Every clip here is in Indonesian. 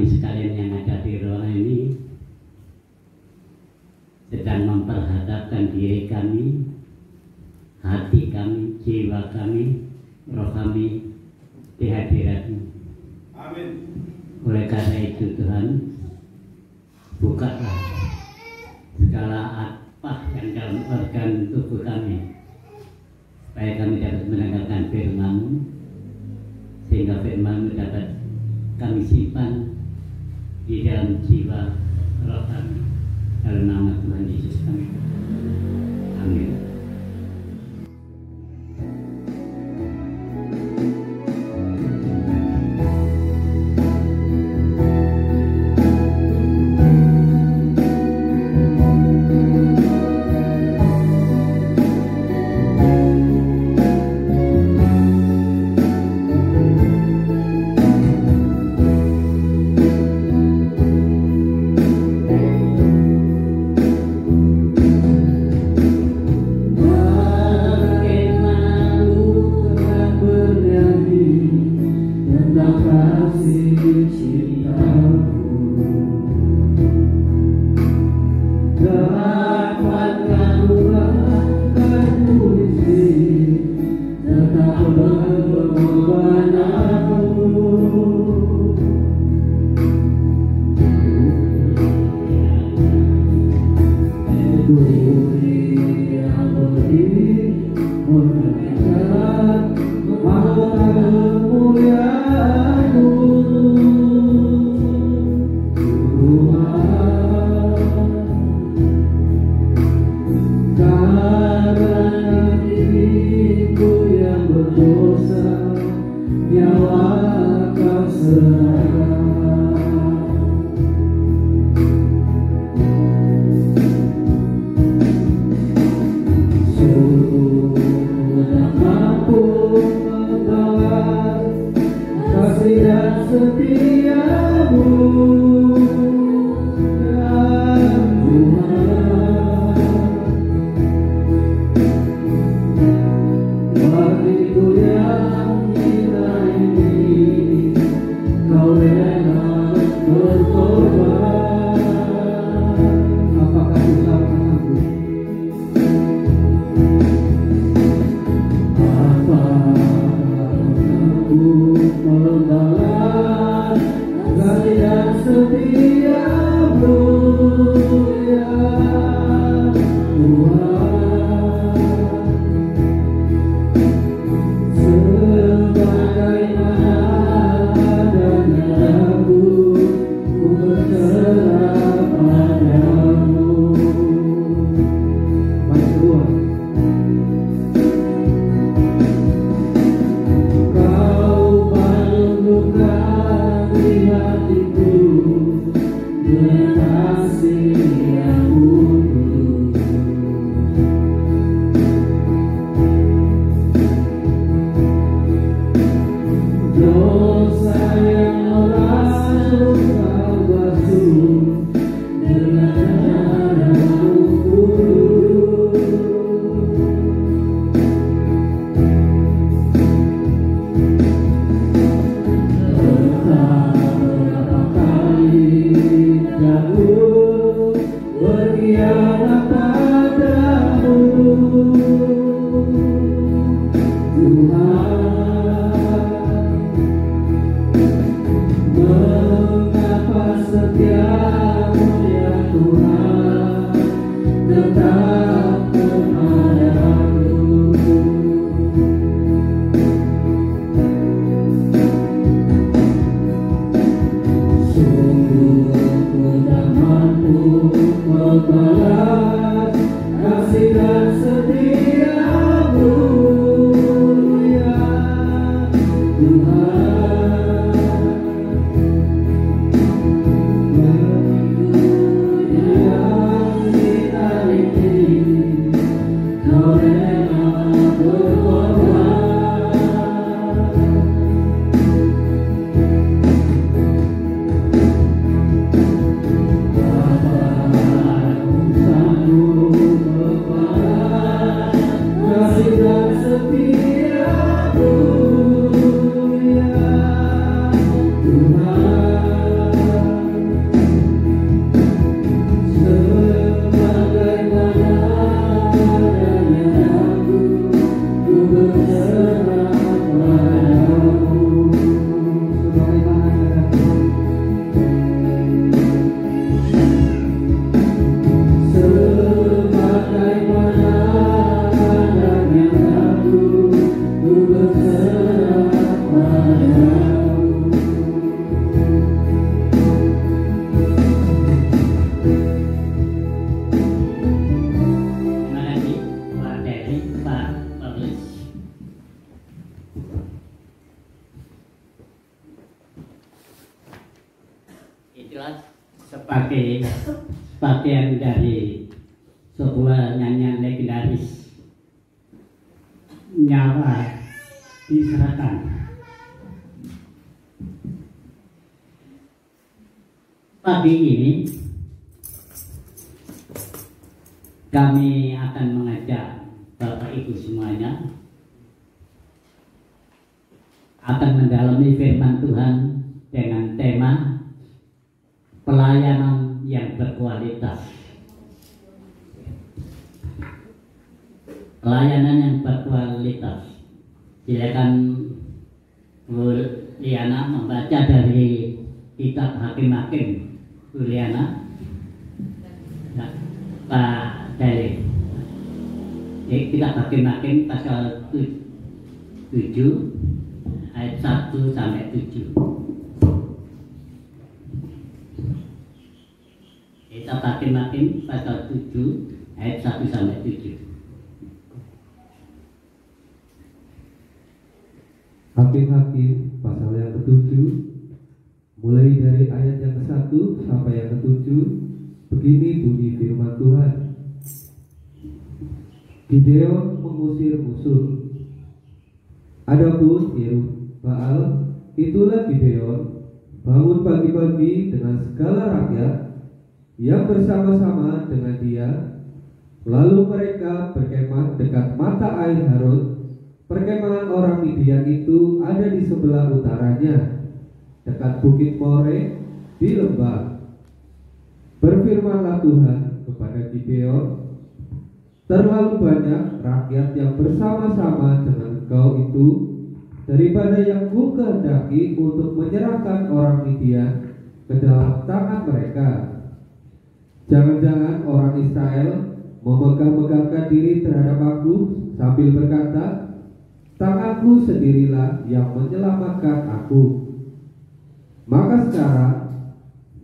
sekalian yang ada di ruangan ini sedang memperhadapkan diri kami, hati kami, jiwa kami, roh kami di hadirat-Mu. Amin. Oleh karena itu Tuhan, bukalah segala apa yang dalam organ tubuh kami, supaya kami dapat mendengarkan firman-Mu, sehingga firman-Mu dapat kami simpan di dalam jiwa roh kami. Dalam nama Tuhan Yesus kami. Amin. Dan Itulah sebagai bagian dari sebuah nyanyian legendaris, Nyawa Diserahkan. Pagi ini kami akan mengajak Bapak Ibu semuanya akan mendalami firman Tuhan dengan tema pelayanan yang berkualitas. Pelayanan yang berkualitas. Silakan Bu Liana membaca dari kitab Hakim-Hakim. Bu Liana, Pak Dali. Kitab Hakim-Hakim pasal 7 ayat 1 sampai 7. Kitab Hakim-Hakim pasal 7 ayat 1 sampai 7. Hakim-Hakim pasal yang ke-7, mulai dari ayat yang ke-1 sampai yang ke-7. Begini bunyi firman Tuhan. Gideon mengusir musuh. Adapun Yerub-Baal, itulah Gideon, bangun pagi-pagi dengan segala rakyat yang bersama-sama dengan dia. Lalu mereka berkemah dekat mata air Harod. Perkemahan orang Midian itu ada di sebelah utaranya, dekat Bukit More di lembah. Berfirmanlah Tuhan kepada Gideon, terlalu banyak rakyat yang bersama-sama dengan engkau itu daripada yang ku kehendaki untuk menyerahkan orang Midian ke dalam tangan mereka. Jangan-jangan orang Israel memegah-megahkan diri terhadap aku sambil berkata, tanganku sendirilah yang menyelamatkan aku. Maka sekarang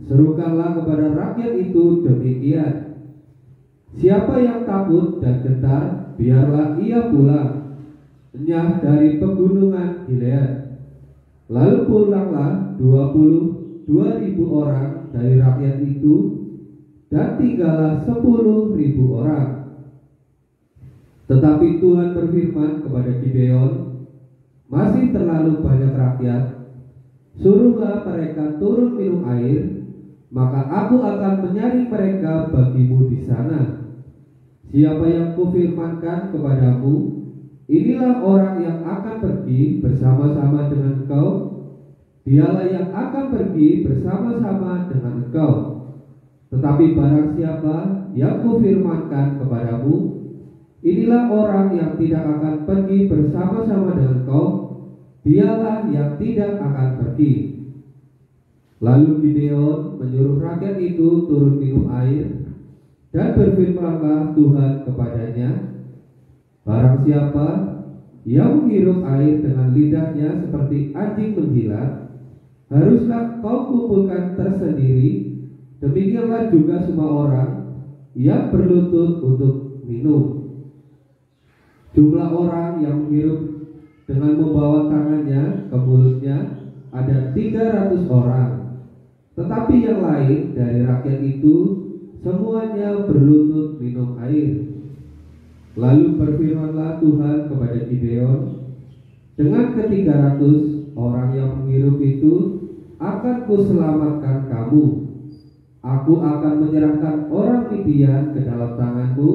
serukanlah kepada rakyat itu demikian. Siapa yang takut dan gentar, biarlah ia pulang, enyah dari pegunungan Gilead. Lalu pulanglah 22.000 orang dari rakyat itu, dan tinggallah 10.000 orang. Tetapi Tuhan berfirman kepada Gideon, masih terlalu banyak rakyat, suruhlah mereka turun minum air, maka aku akan menyaring mereka bagimu di sana. Siapa yang kufirmankan kepadamu, inilah orang yang akan pergi bersama-sama dengan engkau, dialah yang akan pergi bersama-sama dengan engkau. Tetapi barang siapa yang kufirmankan kepadamu, inilah orang yang tidak akan pergi bersama-sama dengan engkau, dialah yang tidak akan pergi. Lalu Gideon menyuruh rakyat itu turun minum air, dan berfirmanlah Tuhan kepadanya, barang siapa yang menghirup air dengan lidahnya seperti anjing menjilat, haruslah kau kumpulkan tersendiri. Demikianlah juga semua orang yang berlutut untuk minum. Jumlah orang yang menghirup dengan membawa tangannya ke mulutnya ada 300 orang. Tetapi yang lain dari rakyat itu semuanya berlutut minum air. Lalu berfirmanlah Tuhan kepada Gideon, dengan ke-300 orang yang menghirup itu akan kuselamatkan kamu. Aku akan menyerahkan orang Midian ke dalam tanganmu,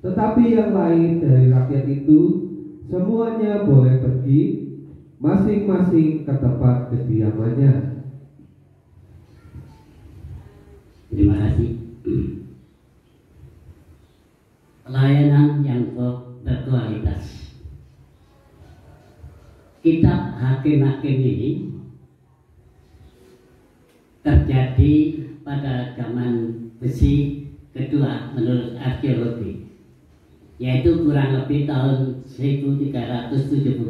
tetapi yang lain dari rakyat itu semuanya boleh pergi masing-masing ke tempat kediamannya. Terima kasih. Pelayanan yang berkualitas. Kitab Hakim-Hakim ini terjadi pada zaman besi kedua menurut arkeologi, yaitu kurang lebih tahun 1375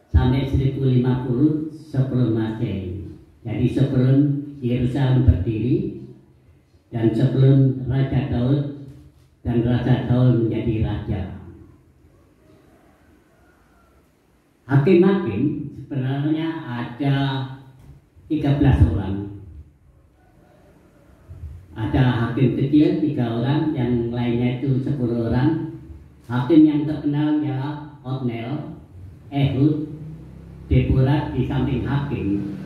sampai 1050 sebelum Masehi. Jadi sebelum Yerusalem berdiri dan sebelum Raja Daud dan Raja Saul menjadi raja. Hakim-hakim sebenarnya ada 13 orang hakim kecil 3 orang, yang lainnya itu 10 orang. Hakim yang terkenal ialah Otniel, Ehud, Deborah di samping hakim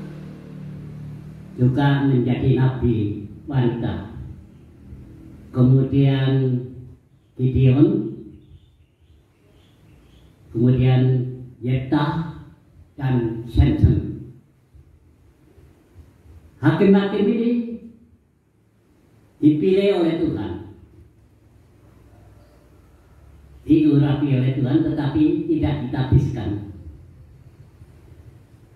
juga menjadi nabi wanita. Kemudian Gideon, kemudian Yeftah dan Samson. Hakim-hakim ini dipilih oleh Tuhan, diurapi oleh Tuhan, tetapi tidak ditabiskan.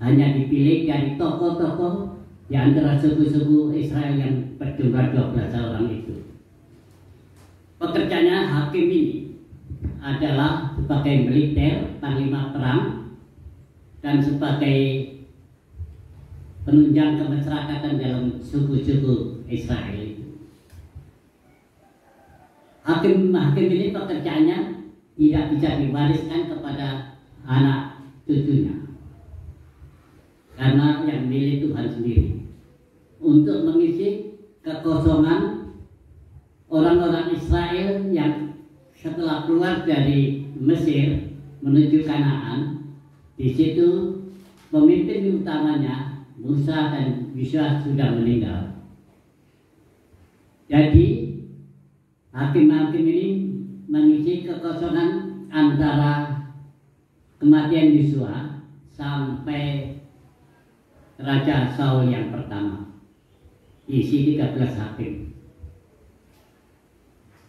Hanya dipilih dari tokoh-tokoh di antara suku-suku Israel yang berjumlah 12 orang itu. Pekerjaannya hakim ini adalah sebagai militer, panglima perang, dan sebagai penunjang kemasyarakatan dalam suku-suku Israel itu. Hakim-hakim ini pekerjaannya tidak bisa diwariskan kepada anak cucunya, karena yang milik Tuhan sendiri, untuk mengisi kekosongan orang-orang Israel yang setelah keluar dari Mesir menuju Kanaan. Di situ pemimpin utamanya Musa dan Yosua sudah meninggal. Jadi hakim-hakim ini mengisi kekosongan antara kematian Yosua sampai Raja Saul yang pertama. Isi 13 hakim.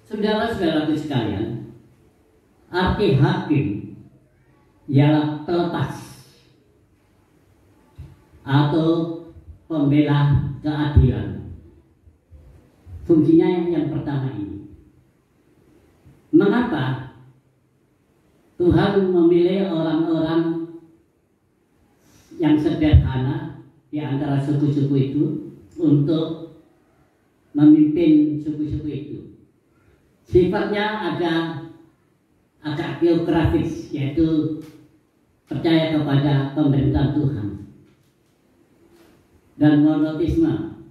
Saudara-saudaraku sekalian, arti hakim ialah pelepas atau pembela keadilan. Fungsinya yang pertama ini. Mengapa Tuhan memilih orang-orang yang sederhana di antara suku-suku itu untuk memimpin suku-suku itu? Sifatnya agak geografis, yaitu percaya kepada pemerintahan Tuhan, dan monoteisme,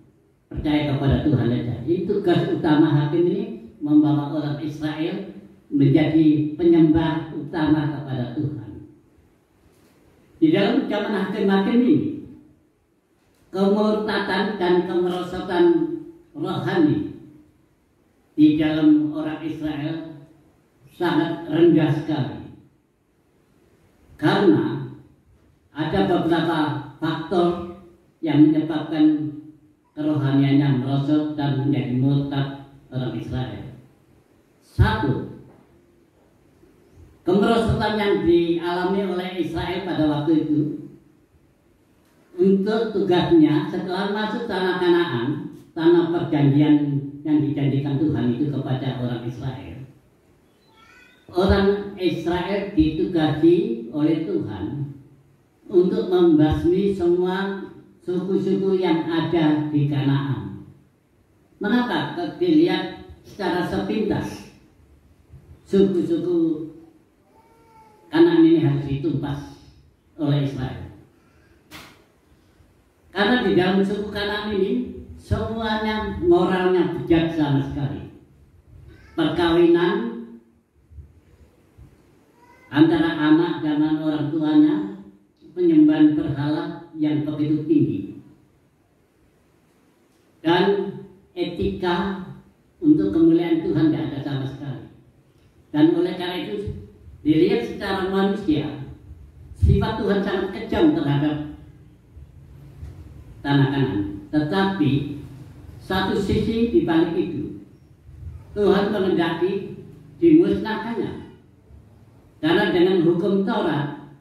percaya kepada Tuhan saja. Itu tugas utama hakim ini, membawa orang Israel menjadi penyembah utama kepada Tuhan. Di dalam zaman hakim-hakim ini, kemurtatan dan kemerosotan rohani di dalam orang Israel sangat rendah sekali, karena ada beberapa faktor yang menyebabkan kerohaniannya merosot dan menjadi murtad orang Israel. 1. Kemerosotan yang dialami oleh Israel pada waktu itu, untuk tugasnya setelah masuk tanah Kanaan, tanah perjanjian yang dijanjikan Tuhan itu kepada orang Israel. Orang Israel ditugasi oleh Tuhan untuk membasmi semua suku-suku yang ada di Kanaan. Mengapa? Dilihat secara sepintas, suku-suku Kanaan ini harus ditumpas oleh Israel. Karena di dalam suku Kanaan ini semuanya moralnya bijaksana sekali. Perkawinan antara anak dengan orang tuanya, penyembahan berhala yang begitu tinggi, dan etika untuk kemuliaan Tuhan tidak ada sama sekali. Dan oleh karena itu, dilihat secara manusia, sifat Tuhan sangat kejam terhadap tanah Kanaan. Tetapi satu sisi di balik itu, Tuhan menghendaki dimusnahkannya, karena dengan hukum Taurat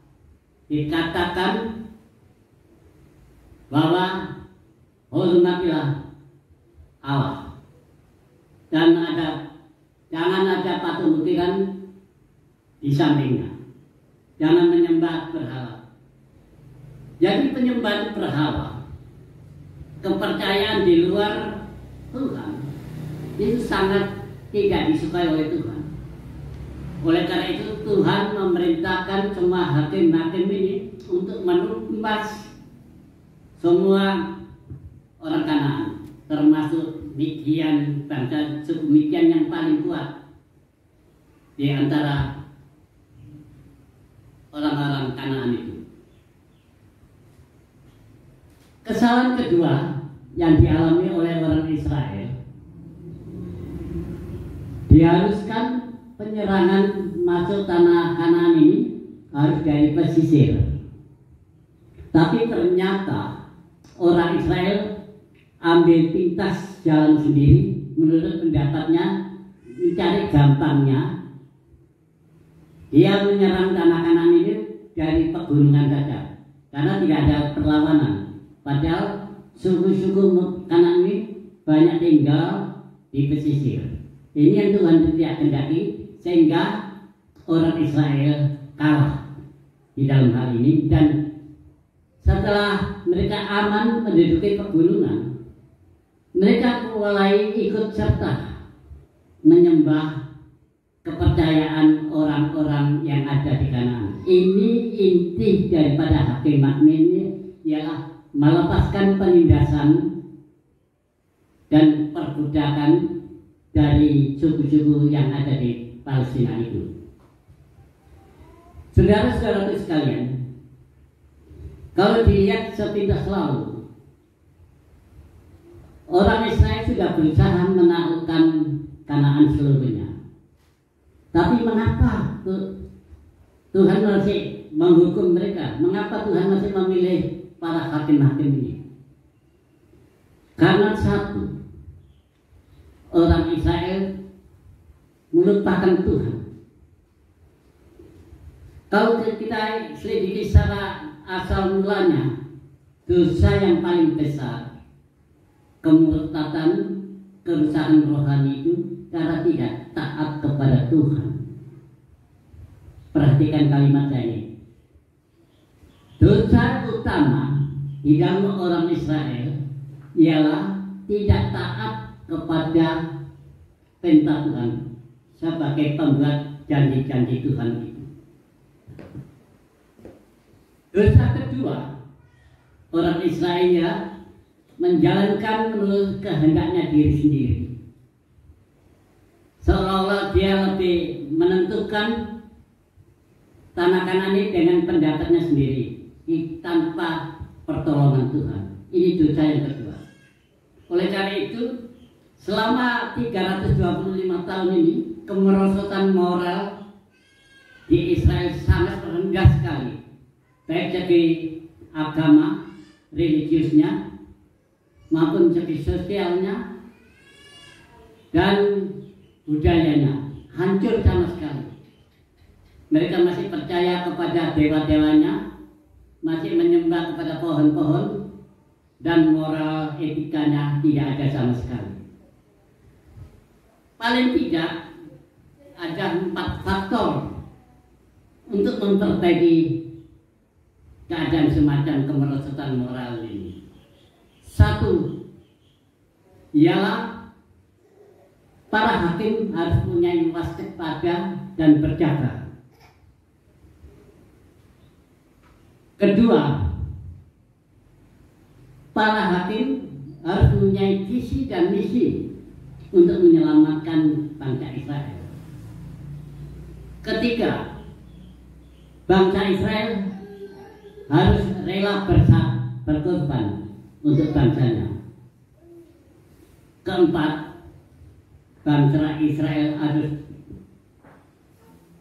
dikatakan bahwa hormatilah Allah, dan jangan ada patung mutiara di sampingnya, jangan menyembah berhala. Jadi penyembahan berhala, kepercayaan di luar Tuhan, itu sangat tidak disukai oleh Tuhan. Oleh karena itu Tuhan memerintahkan semua hakim-hakim ini untuk menumpas semua orang Kanaan, termasuk Midian, bangsa suku Midian yang paling kuat di antara orang-orang Kanaan itu. Kesalahan kedua yang dialami oleh orang Israel, diharuskan penyerangan masuk tanah Kanaan ini harus dari pesisir. Tapi ternyata orang Israel ambil pintas jalan sendiri, menurut pendapatnya mencari gampangnya. Dia menyerang tanah Kanaan ini dari pegunungan saja, karena tidak ada perlawanan. Padahal suku-suku Kanaan ini banyak tinggal di pesisir. Ini yang Tuhan tidak kehendaki, sehingga orang Israel kalah di dalam hal ini. Dan setelah mereka aman menduduki pegunungan, mereka mulai ikut serta menyembah kepercayaan orang-orang yang ada di Kanaan. Ini inti daripada hakimat ini, ialah melepaskan penindasan dan perbudakan dari suku-suku yang ada di Palestina itu. Saudara-saudara sekalian, kalau dilihat sepintas lalu, orang Israel sudah berusaha menaklukkan Kanaan seluruhnya. Tapi mengapa Tuhan masih menghukum mereka? Mengapa Tuhan masih memilih para hakim-hakim ini? Karena satu, orang Israel melupakan Tuhan. Kalau kita selidiki secara asal mulanya, dosa yang paling besar, kemurtatan, kerusakan rohani itu karena tidak taat kepada Tuhan. Perhatikan kalimat ini. Dosa utama di dalam orang Israel ialah tidak taat kepada perintah Tuhan sebagai pembuat janji-janji Tuhan itu. Dosa kedua, orang Israel menjalankan menurut kehendaknya diri sendiri. Seolah-olah dia lebih menentukan tanah Kanaan ini dengan pendapatnya sendiri, tanpa pertolongan Tuhan. Ini dosa yang kedua. Oleh karena itu, selama 325 tahun ini, kemerosotan moral di Israel sangat rendah sekali, baik segi agama, religiusnya, maupun segi sosialnya dan budayanya hancur sama sekali. Mereka masih percaya kepada dewa-dewanya, masih menyembah kepada pohon-pohon, dan moral etikanya tidak ada sama sekali. Paling tidak ada 4 faktor untuk memperbaiki keadaan semacam kemerosotan moral ini. Satu, ialah para hakim harus punya waspada dan berjaga. Kedua, para hakim harus mempunyai visi dan misi untuk menyelamatkan bangsa Israel. Ketiga, bangsa Israel harus rela berkorban untuk bangsanya. Keempat, bangsa Israel harus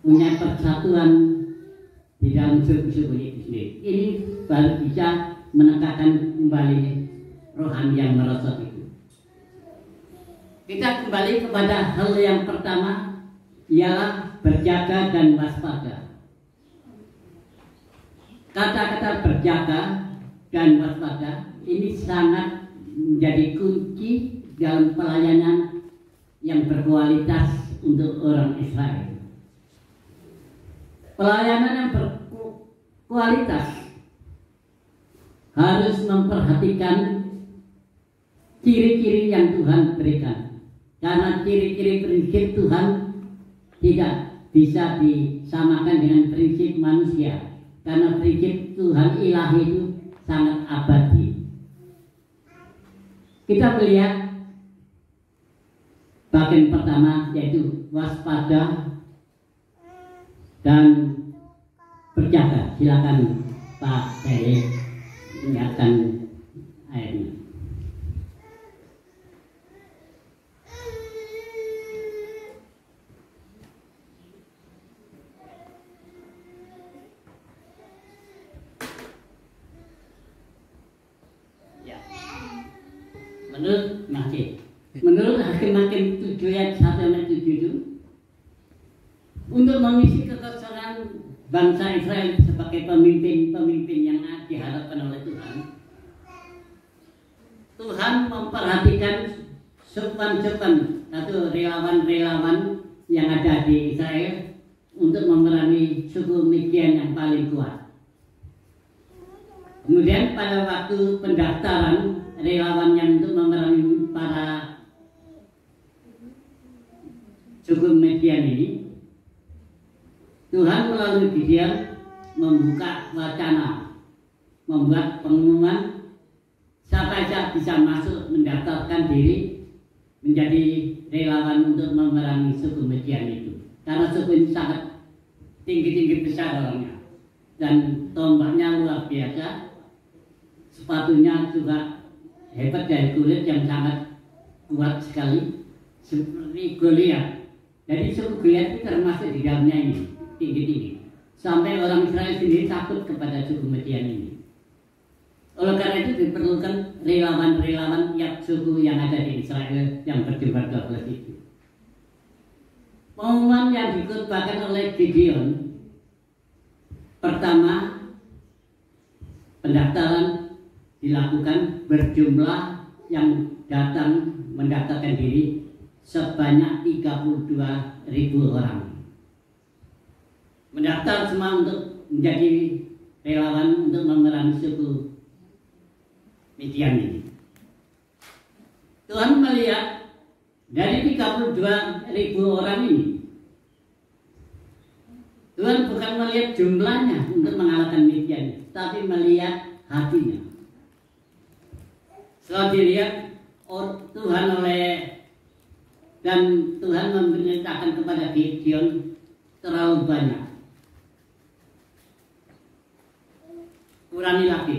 punya persatuan di dalam suku-suku itu sendiri. Ini baru bisa menegakkan kembali rohani yang merosot itu. Kita kembali kepada hal yang pertama, ialah berjaga dan waspada. Kata-kata berjaga dan waspada ini sangat menjadi kunci dalam pelayanan yang berkualitas untuk orang Israel. Pelayanan yang berkualitas harus memperhatikan ciri-ciri yang Tuhan berikan, karena ciri-ciri prinsip Tuhan tidak bisa disamakan dengan prinsip manusia, karena prinsip Tuhan ilahi itu sangat abadi. kita melihat bagian pertama yaitu waspada dan berjaga. Silakan Pak Heri ingatkan airnya. Menurut Hakim 7 ayat 1 sampai 7 itu, untuk mengisi kekosongan bangsa Israel sebagai pemimpin yang diharapkan oleh Tuhan, Tuhan memperhatikan supan-supan atau relawan-relawan yang ada di Israel untuk memerangi suku Midian yang paling kuat. Kemudian pada waktu pendaftaran relawan yang untuk memerangi para suku Midian ini, Tuhan melalui Gideon membuka wacana, membuat pengumuman siapa saja bisa masuk mendaftarkan diri menjadi relawan untuk memerangi suku Midian itu. Karena suku ini sangat tinggi-tinggi besar orangnya dan tombaknya luar biasa, sepatunya juga hebat dari kulit yang sangat kuat sekali seperti Goliat. Jadi suku Goliat itu termasuk di dalamnya ini, tinggi-tinggi. Sampai orang Israel sendiri takut kepada suku Midian ini. Oleh karena itu diperlukan relawan-relawan tiap suku yang ada di Israel yang berjumlah 12 itu. Pengumuman yang dikhotbahkan oleh Gideon, pertama pendaftaran dilakukan, berjumlah yang datang mendaftarkan diri sebanyak 32.000 orang. Mendaftar semua untuk menjadi relawan untuk memerangi suku Midian ini. Tuhan melihat dari 32.000 orang ini, Tuhan bukan melihat jumlahnya untuk mengalahkan Midian, tapi melihat hatinya. Setelah dilihat Tuhan Tuhan memerintahkan kepada Gideon terlalu banyak. Kurangi lagi.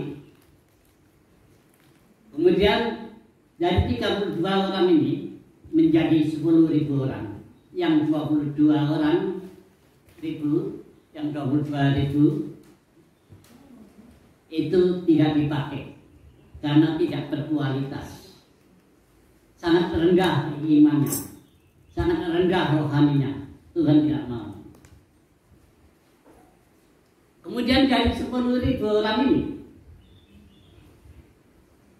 Kemudian dari 32 orang ini menjadi 10.000 orang. Yang 22 orang ribu, yang 22.000 itu tidak dipakai karena tidak berkualitas. Sangat rendah imannya, sangat rendah rohaninya. Tuhan tidak mau. Kemudian dari 10.000 orang ini,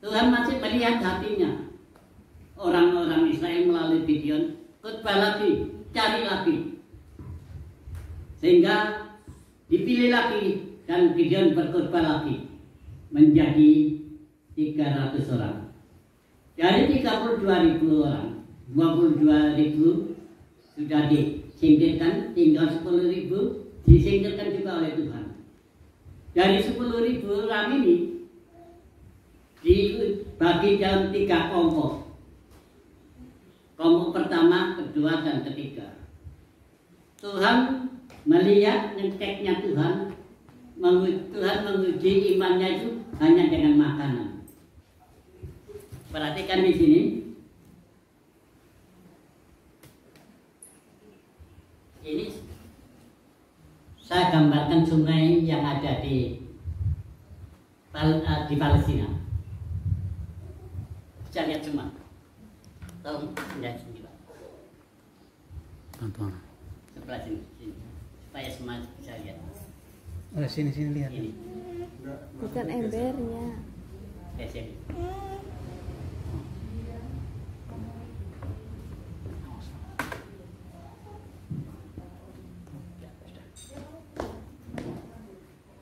Tuhan masih melihat hatinya. Orang-orang Israel melalui Gideon khotbah lagi, cari lagi, sehingga dipilih lagi dan Gideon berkhotbah lagi menjadi 300 orang. Dari 32.000 orang, 22.000 sudah disingkirkan, tinggal 10.000 disingkirkan juga oleh Tuhan. Dari 10.000 orang ini dibagi dalam 3 kelompok. Kelompok pertama, kedua, dan ketiga. Tuhan melihat ngeceknya Tuhan menguji imannya itu hanya dengan makanan. Perhatikan di sini. Ini saya gambarkan sungai yang ada di Palestina. Bisa lihat semua. Tolong lihat sini, Pak. Tonton. Sebelah sini, supaya semua bisa lihat. Oh, sini lihat. Ini. Bukan embernya. Sini.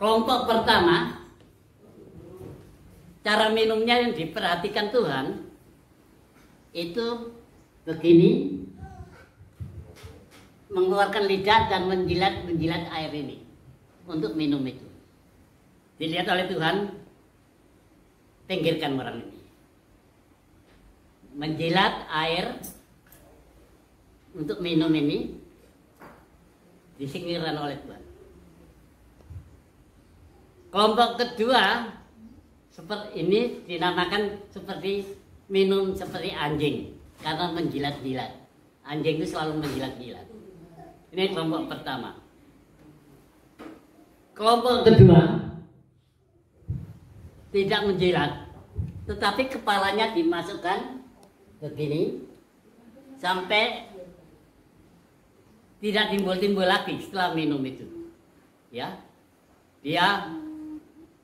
Kelompok pertama, cara minumnya yang diperhatikan Tuhan itu begini, mengeluarkan lidah dan menjilat air ini untuk minum itu. Dilihat oleh Tuhan, pinggirkan orang ini. menjilat air untuk minum ini disingkirkan oleh Tuhan. Kelompok kedua seperti ini dinamakan seperti minum seperti anjing karena menjilat-jilat. Anjing itu selalu menjilat-jilat. Ini kelompok pertama. Kelompok kedua tidak menjilat, tetapi kepalanya dimasukkan begini sampai tidak timbul-timbul lagi setelah minum itu. Ya, dia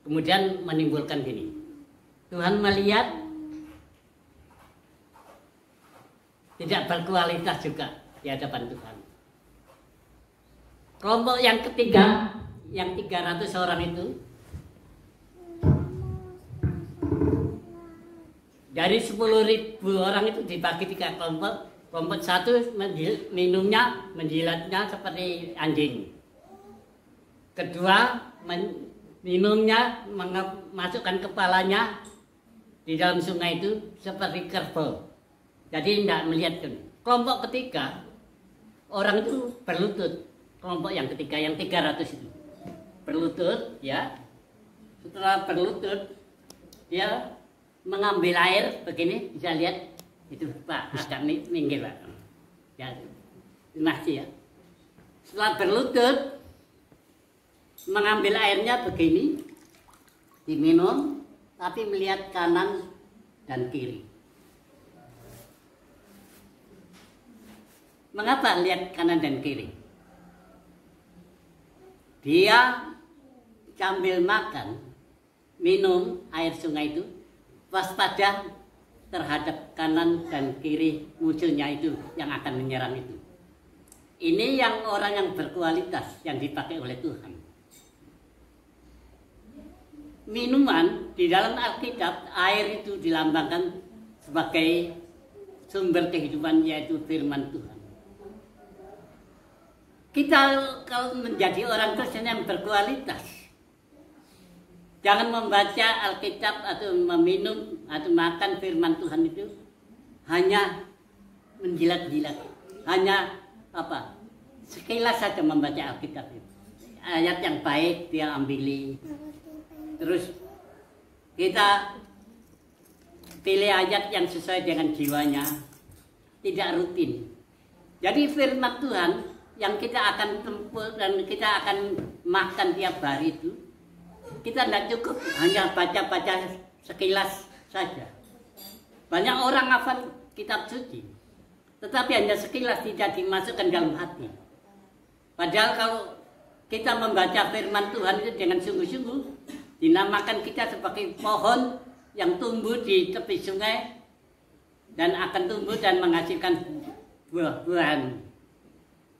kemudian menimbulkan gini. Tuhan melihat tidak berkualitas juga di hadapan Tuhan. Kelompok yang ketiga, yang 300 orang itu, dari 10.000 orang itu dibagi 3 kelompok. Kelompok satu minumnya, menjilatnya seperti anjing. Kedua, minumnya memasukkan kepalanya di dalam sungai itu seperti kerbau. Jadi tidak melihat. Kelompok ketiga, orang itu berlutut. Kelompok yang ketiga, yang 300 itu berlutut, ya. Setelah berlutut, dia mengambil air begini, bisa lihat itu Pak, agak minggir Pak. Ya, masih ya. Setelah berlutut, mengambil airnya begini, diminum, tapi melihat kanan dan kiri. Mengapa lihat kanan dan kiri? Dia sambil makan, minum air sungai itu, waspada terhadap kanan dan kiri musuhnya itu yang akan menyerang itu. Ini yang orang yang berkualitas yang dipakai oleh Tuhan. Minuman di dalam Alkitab, air itu dilambangkan sebagai sumber kehidupan, yaitu firman Tuhan. Kita kalau menjadi orang Kristen yang berkualitas, jangan membaca Alkitab atau meminum atau makan firman Tuhan itu hanya menjilat-jilat, hanya apa? Sekilas saja membaca Alkitab itu. Ayat yang baik dia ambili. Terus kita pilih ayat yang sesuai dengan jiwanya, tidak rutin. Jadi firman Tuhan yang kita akan tempuh dan kita akan makan tiap hari itu, kita tidak cukup hanya baca-baca sekilas saja. Banyak orang hafal kitab suci, tetapi hanya sekilas, tidak dimasukkan dalam hati. Padahal kalau kita membaca firman Tuhan itu dengan sungguh-sungguh, dinamakan kita sebagai pohon yang tumbuh di tepi sungai dan akan tumbuh dan menghasilkan buah-buahan.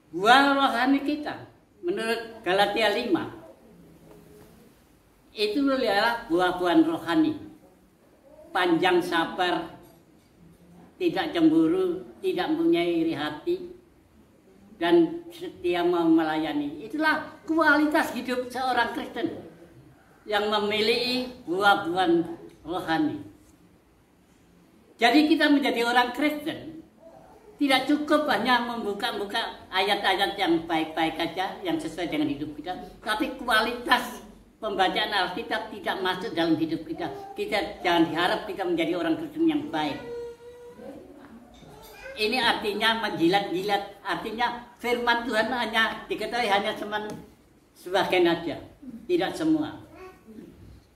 Buah rohani kita menurut Galatia 5 itu adalah buah-buahan rohani. Panjang sabar, tidak cemburu, tidak mempunyai iri hati, dan setia melayani. Itulah kualitas hidup seorang Kristen yang memiliki buah-buahan rohani. Jadi kita menjadi orang Kristen tidak cukup hanya membuka-buka ayat-ayat yang baik-baik saja, yang sesuai dengan hidup kita, tapi kualitas pembacaan Alkitab tidak masuk dalam hidup kita. Kita jangan diharap kita menjadi orang Kristen yang baik. Ini artinya menjilat-jilat, artinya firman Tuhan hanya diketahui hanya sebagian aja, tidak semua.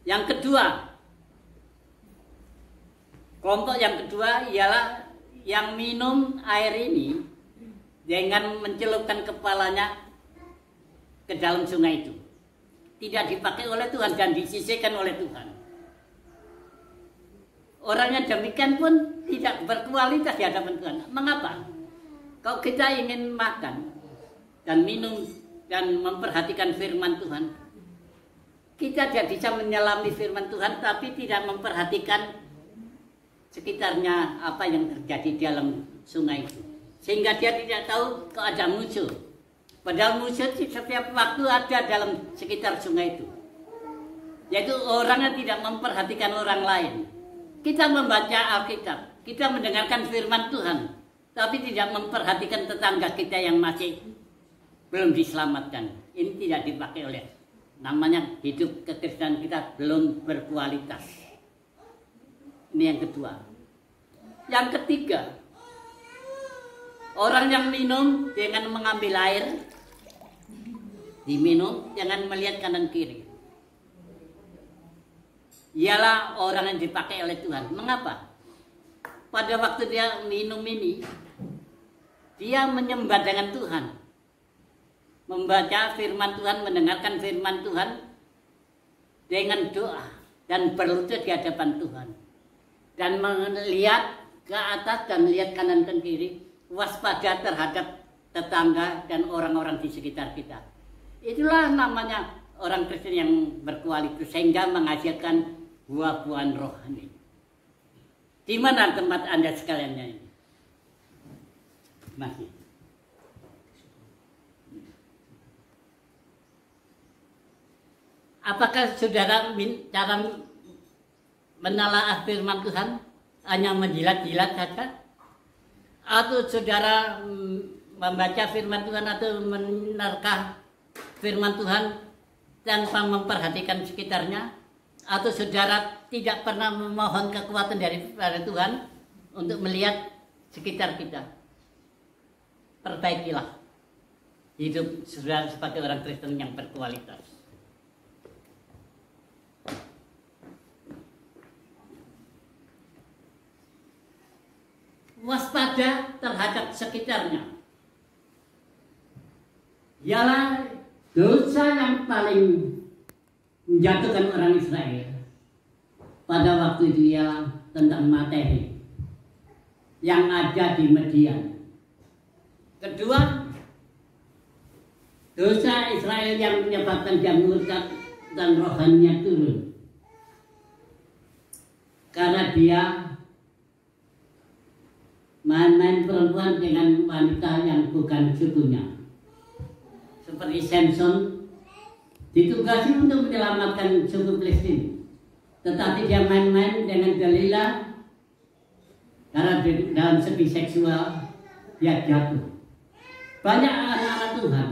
Yang kedua, kelompok yang kedua ialah yang minum air ini dengan mencelupkan kepalanya ke dalam sungai itu. Tidak dipakai oleh Tuhan dan disisihkan oleh Tuhan. Orang yang demikian pun tidak berkualitas di hadapan Tuhan. Mengapa? Kalau kita ingin makan dan minum dan memperhatikan firman Tuhan, kita tidak bisa menyelami firman Tuhan tapi tidak memperhatikan sekitarnya apa yang terjadi di dalam sungai itu. Sehingga dia tidak tahu kalau ada musuh. Padahal musuh setiap waktu ada dalam sekitar sungai itu. Yaitu orang yang tidak memperhatikan orang lain. Kita membaca Alkitab, kita mendengarkan firman Tuhan, tapi tidak memperhatikan tetangga kita yang masih belum diselamatkan. Ini tidak dipakai oleh, namanya hidup kekristenan kita belum berkualitas. Ini yang kedua. Yang ketiga, orang yang minum dengan mengambil air, diminum jangan melihat kanan kiri. Ialah orang yang dipakai oleh Tuhan. Mengapa? Pada waktu dia minum ini, dia menyembah dengan Tuhan, membaca firman Tuhan, mendengarkan firman Tuhan dengan doa dan berlutut di hadapan Tuhan, dan melihat ke atas dan melihat kanan dan kiri, waspada terhadap tetangga dan orang-orang di sekitar kita. Itulah namanya orang Kristen yang berkualitas, sehingga menghasilkan buah-buahan rohani. Di mana tempat Anda sekaliannya ini? Masih. Apakah saudara cara menelaah firman Tuhan hanya menjilat-jilat saja? Atau saudara membaca firman Tuhan atau menerka firman Tuhan tanpa memperhatikan sekitarnya? Atau saudara tidak pernah memohon kekuatan daripada Tuhan untuk melihat sekitar kita? Perbaikilah hidup saudara sebagai orang Kristen yang berkualitas. Waspada terhadap sekitarnya. Ialah dosa yang paling menjatuhkan orang Israel pada waktu itu ialah tentang materi yang ada di Midian. Kedua, dosa Israel yang menyebabkan dia murtad dan rohaninya turun karena dia main-main perempuan dengan wanita yang bukan sukunya, seperti Samson ditugasi untuk menyelamatkan suku Palestina, tetapi dia main-main dengan Dalila karena dalam segi seksual dia jatuh. Banyak anak-anak Tuhan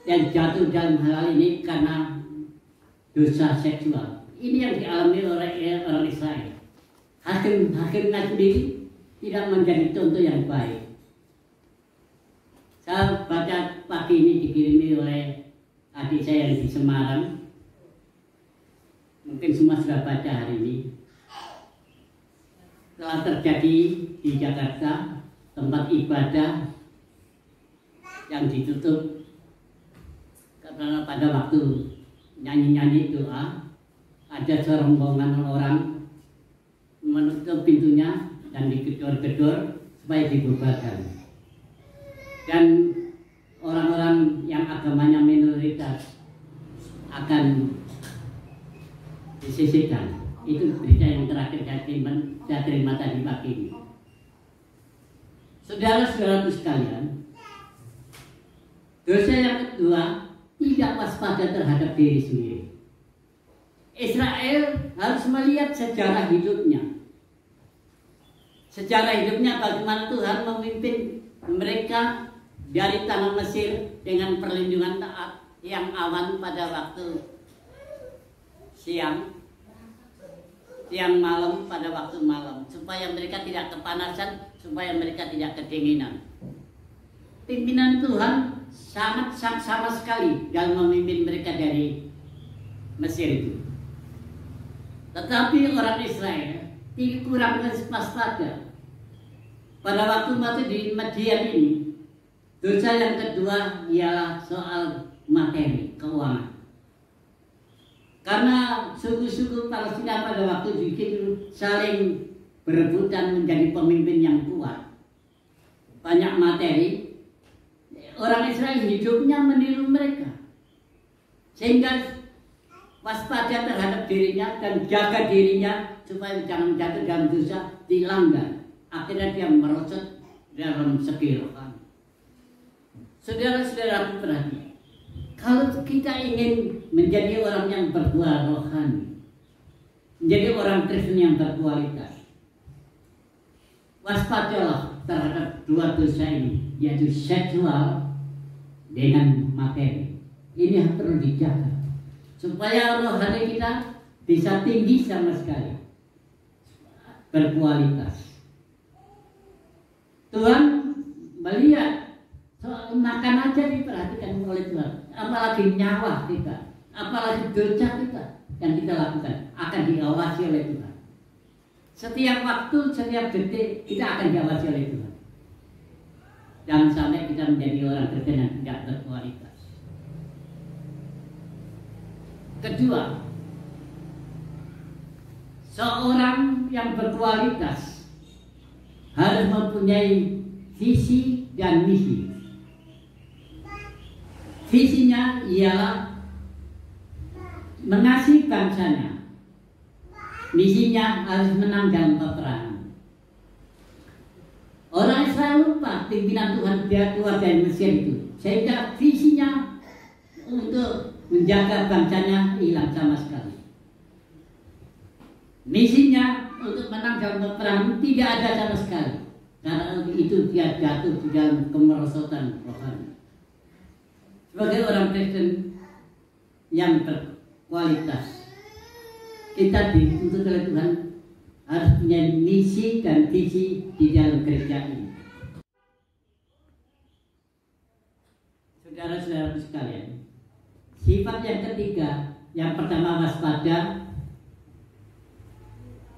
yang jatuh dalam hal ini karena dosa seksual. Ini yang dialami oleh orang Israel. Hakim-hakimnya sendiri tidak menjadi contoh yang baik. Saya baca pagi ini dikirimi oleh adik saya yang di Semarang. Mungkin semua sudah baca hari ini. Telah terjadi di Jakarta tempat ibadah yang ditutup karena pada waktu nyanyi-nyanyi doa ada serombongan orang menutup pintunya dan digedor-gedor supaya dibubarkan. Dan orang-orang yang agamanya minoritas akan disisihkan. Itu berita yang terakhir saya terima tadi pagi ini. Saudara-saudara sekalian, dosa yang kedua, tidak waspada terhadap diri sendiri. Israel harus melihat sejarah hidupnya. Sejarah hidupnya bagaimana Tuhan memimpin mereka dari tanah Mesir dengan perlindungan taat yang awan pada waktu siang malam pada waktu malam, supaya mereka tidak kepanasan, supaya mereka tidak kedinginan. Pimpinan Tuhan sangat sama sekali dalam memimpin mereka dari Mesir itu. Tetapi orang Israel kurang waspada. Pada waktu di Midian ini, dosa yang kedua ialah soal materi, keuangan. Karena suku-suku Palestina pada waktu itu saling berebutan menjadi pemimpin yang kuat, banyak materi, orang Israel hidupnya meniru mereka, sehingga waspada terhadap dirinya dan jaga dirinya supaya jangan jatuh dalam dosa, dilanggar. Akhirnya dia merosot dalam segi rohani. Saudara-saudara perhatikan, kalau kita ingin menjadi orang yang berbuah rohani, menjadi orang Kristen yang berkualitas. Waspadalah terhadap dua dosa ini, yaitu seksual dengan materi. Ini yang perlu dijaga supaya rohani kita bisa tinggi sama sekali, berkualitas. Tuhan melihat soal makan aja diperhatikan oleh Tuhan, apalagi nyawa kita, apalagi dosa kita yang kita lakukan akan diawasi oleh Tuhan. Setiap waktu, setiap detik kita akan diawasi oleh Tuhan. Jangan sampai kita menjadi orang Kristen yang tidak berkualitas. Kedua, seorang yang berkualitas harus mempunyai visi dan misi. Visinya ialah mengasihi bangsanya. Misinya harus menang dalam peperangan. Orang Israel lupa pimpinan Tuhan dia keluar dari Mesir itu, sehingga visinya untuk menjaga bangsanya hilang sama sekali. Misinya untuk menang dalam peperangan tidak ada sama sekali. Karena itu dia jatuh di dalam kemerosotan rohani. Sebagai orang Kristen yang berkualitas, kita dituntut oleh Tuhan harus punya misi dan visi di dalam gereja ini. Saudara-saudara sekalian, sifat yang ketiga, yang pertama waspada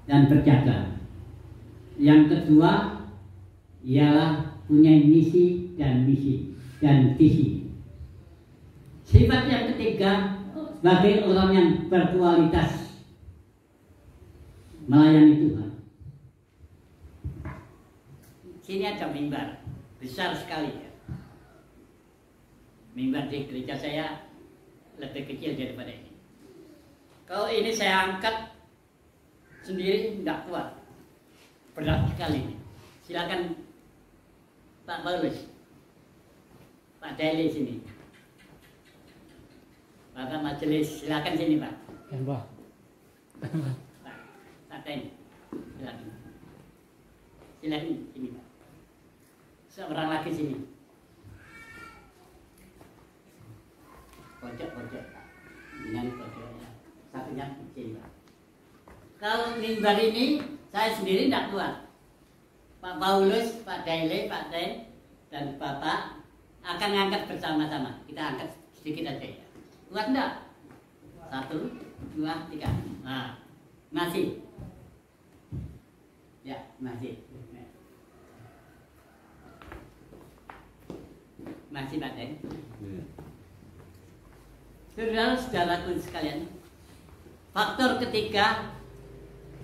dan berjaga. Yang kedua ialah punya misi dan visi. Sifat yang ketiga, sebagai orang yang berkualitas melayani Tuhan. Sini ada mimbar besar sekali ya. Mimbar di gereja saya lebih kecil daripada ini. Kalau ini saya angkat sendiri tidak kuat, berat sekali. Silakan Pak Paulus, Pak Daily sini, Bapak Majelis, silakan sini Pak. Mbah. Pak Daily, silakan sini Pak. Seorang lagi sini. Pojok Pak. Dengan pojoknya. Satunya sini Pak. Kalau mimbar ini saya sendiri tidak kuat. Pak Paulus, Pak Daile, Pak Den, dan Bapak akan ngangkat bersama-sama. Kita angkat sedikit aja ya. Kuat enggak? 1, 2, 3. Nah, masih. Ya, masih. Masih Pak Den. Saudara-saudaraku sekalian, faktor ketiga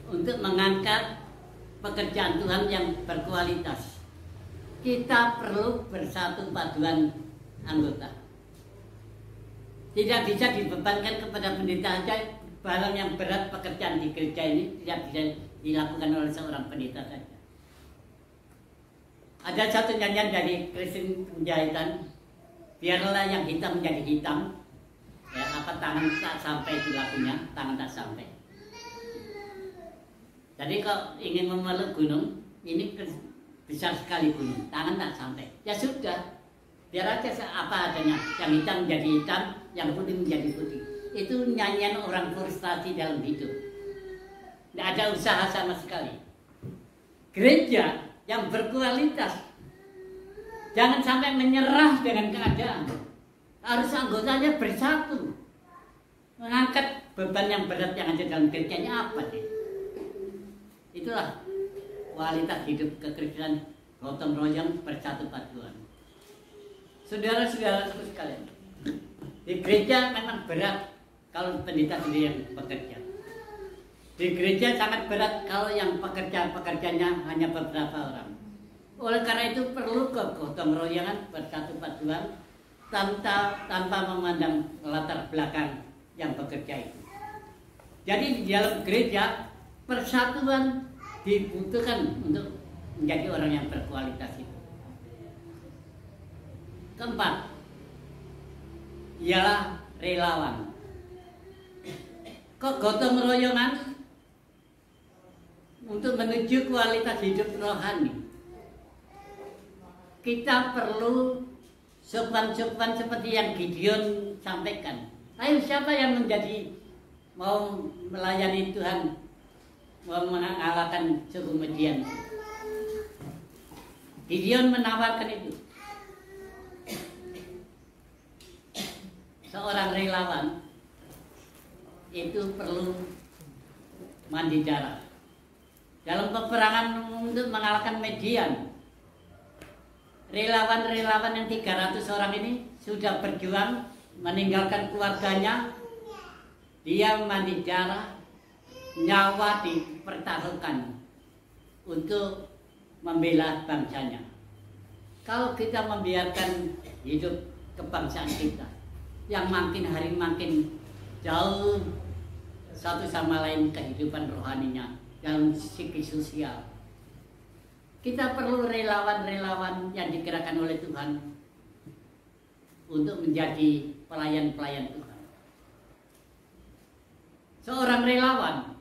untuk mengangkat pekerjaan Tuhan yang berkualitas, kita perlu bersatu paduan anggota. Tidak bisa dibebankan kepada pendeta saja barang yang berat. Pekerjaan di gereja ini tidak bisa dilakukan oleh seorang pendeta saja. Ada satu nyanyian dari Christine Penjahitan, biarlah yang hitam menjadi hitam, ya, apa tangan tak sampai di lakunya, tangan tak sampai. Jadi kalau ingin memeluk gunung, ini besar sekali gunung, tangan tak sampai. Ya sudah, biar aja apa adanya, yang hitam menjadi hitam, yang putih menjadi putih. Itu nyanyian orang frustasi dalam hidup. Tidak ada usaha sama sekali. Gereja yang berkualitas jangan sampai menyerah dengan keadaan. Harus anggotanya bersatu, mengangkat beban yang berat yang ada dalam gerejanya apa sih? Itulah kualitas hidup kekristenan gotong royong bersatu paduan. Saudara-saudara sekalian, di gereja memang berat kalau pendeta sendiri yang bekerja. Di gereja sangat berat kalau yang pekerjanya hanya beberapa orang. Oleh karena itu perlu kegotong royongan bersatu paduan tanpa memandang latar belakang yang bekerja itu. Jadi di dalam gereja persatuan dibutuhkan untuk menjadi orang yang berkualitas itu. Keempat, ialah relawan. Kegotong royongan untuk menuju kualitas hidup rohani, kita perlu sopan-sopan seperti yang Gideon sampaikan. Ayo, siapa yang mau melayani Tuhan, mau mengalahkan suku Midian? Gideon menawarkan itu. Seorang relawan itu perlu mandi darah dalam peperangan untuk mengalahkan Midian. Relawan-relawan yang 300 orang ini sudah berjuang meninggalkan keluarganya. Dia mandi darah, nyawa dipertaruhkan untuk membela bangsanya. Kalau kita membiarkan hidup kebangsaan kita yang makin hari makin jauh satu sama lain kehidupan rohaninya dalam segi sosial, kita perlu relawan-relawan yang digerakkan oleh Tuhan untuk menjadi pelayan-pelayan Tuhan. Seorang relawan